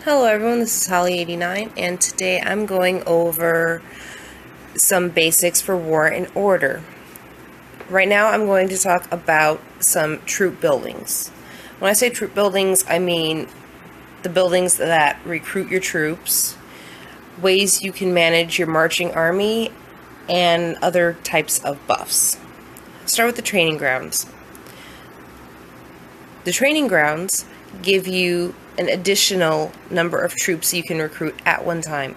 Hello everyone, this is Holly89, and today I'm going over some basics for War and Order. Right now I'm going to talk about some troop buildings. When I say troop buildings, I mean the buildings that recruit your troops, ways you can manage your marching army, and other types of buffs. Start with the training grounds. The training grounds give you an additional number of troops you can recruit at one time.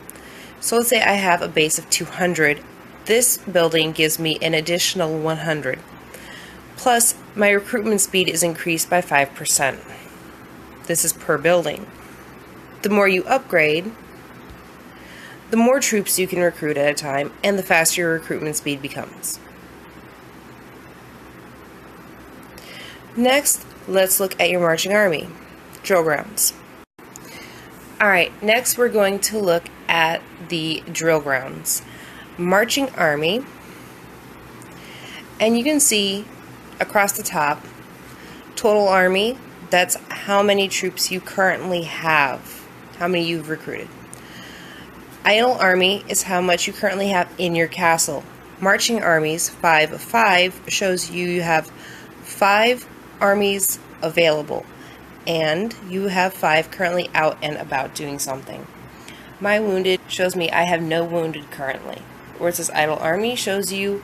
So let's say I have a base of 200. This building gives me an additional 100. Plus, my recruitment speed is increased by 5%. This is per building. The more you upgrade, the more troops you can recruit at a time, and the faster your recruitment speed becomes. Next, let's look at your marching army. Drill grounds. Alright, next we're going to look at the drill grounds. Marching army, and you can see across the top, total army, that's how many troops you currently have, how many you've recruited. Idle army is how much you currently have in your castle. Marching armies, 5 of 5, shows you have 5 armies available, and you have 5 currently out and about doing something. My wounded shows me I have no wounded currently. Where it says idle army shows you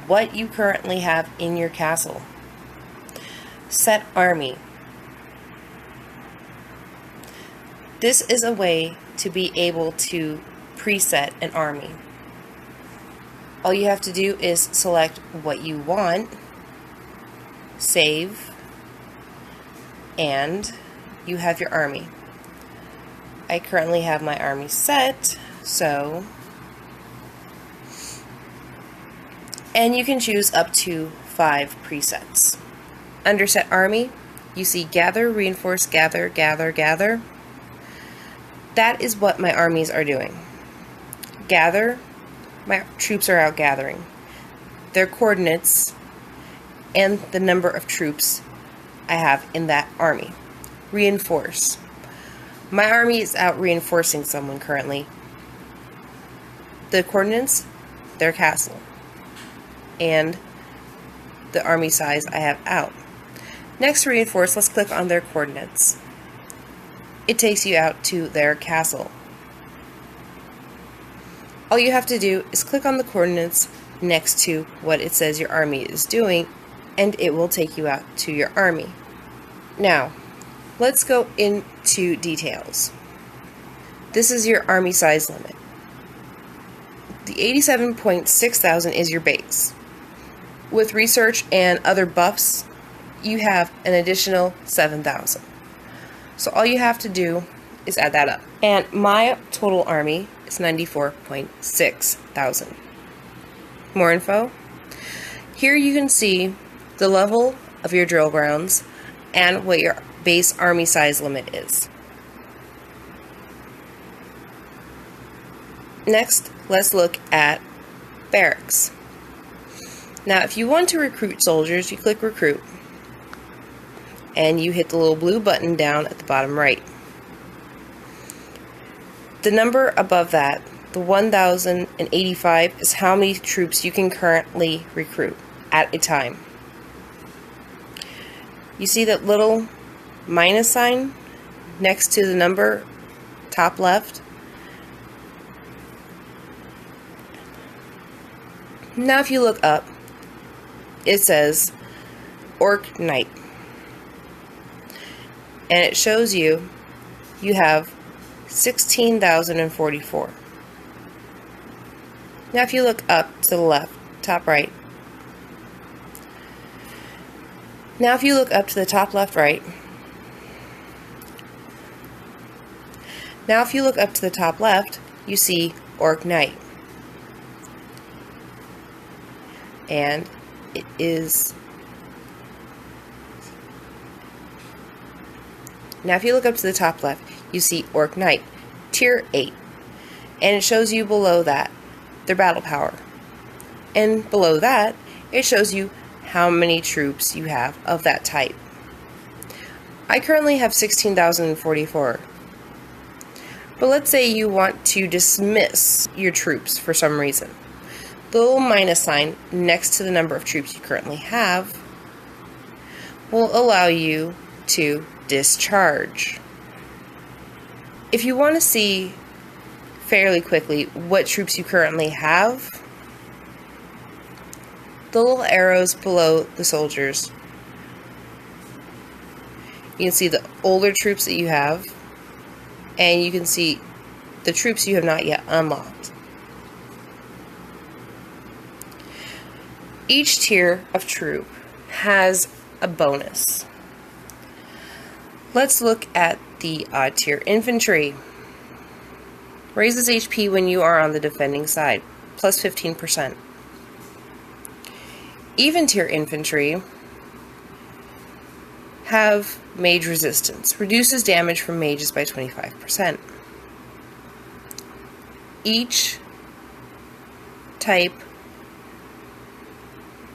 what you currently have in your castle. Set army. This is a way to be able to preset an army. All you have to do is select what you want, save, and you have your army. I currently have my army set, and you can choose up to 5 presets. Under set army, you see gather, reinforce, gather, gather, gather. That is what my armies are doing. Gather, my troops are out gathering. Their coordinates and the number of troops I have in that army. Reinforce. My army is out reinforcing someone currently. The coordinates, their castle, and the army size I have out. Next to reinforce, let's click on their coordinates. It takes you out to their castle. All you have to do is click on the coordinates next to what it says your army is doing, and it will take you out to your army. Now, let's go into details. This is your army size limit. The 87.6 thousand is your base. With research and other buffs, you have an additional 7,000. So all you have to do is add that up. And my total army is 94.6 thousand. More info. Here you can see the level of your drill grounds and what your base army size limit is. Next, let's look at barracks. Now, if you want to recruit soldiers, you click recruit, and you hit the little blue button down at the bottom right. The number above that, the 1,085, is how many troops you can currently recruit at a time. You see that little minus sign next to the number, top left? Now if you look up, it says Orc Knight. And it shows you have 16,044. Now if you look up to the left, top right, now if you look up to the top left right, now if you look up to the top left, you see Orc Knight. And it is, now if you look up to the top left, you see Orc Knight, tier 8. And it shows you below that their battle power. And below that, it shows you how many troops you have of that type. I currently have 16,044. But let's say you want to dismiss your troops for some reason. The little minus sign next to the number of troops you currently have will allow you to discharge. If you want to see fairly quickly what troops you currently have, the little arrows below the soldiers, you can see the older troops that you have, and you can see the troops you have not yet unlocked. Each tier of troop has a bonus. Let's look at the odd tier. Infantry raises HP when you are on the defending side, plus 15%. Even tier infantry have mage resistance, reduces damage from mages by 25%. Each type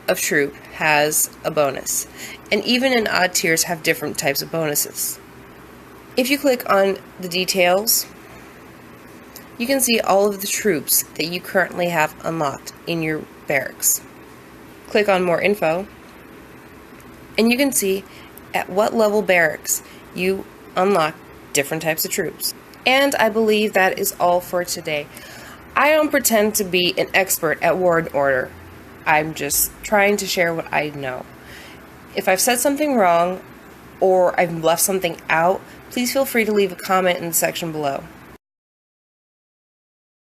of troop has a bonus, and even in odd tiers have different types of bonuses. If you click on the details, you can see all of the troops that you currently have unlocked in your barracks. Click on more info, and you can see at what level barracks you unlock different types of troops. And I believe that is all for today. I don't pretend to be an expert at War and Order. I'm just trying to share what I know. If I've said something wrong or I've left something out, please feel free to leave a comment in the section below.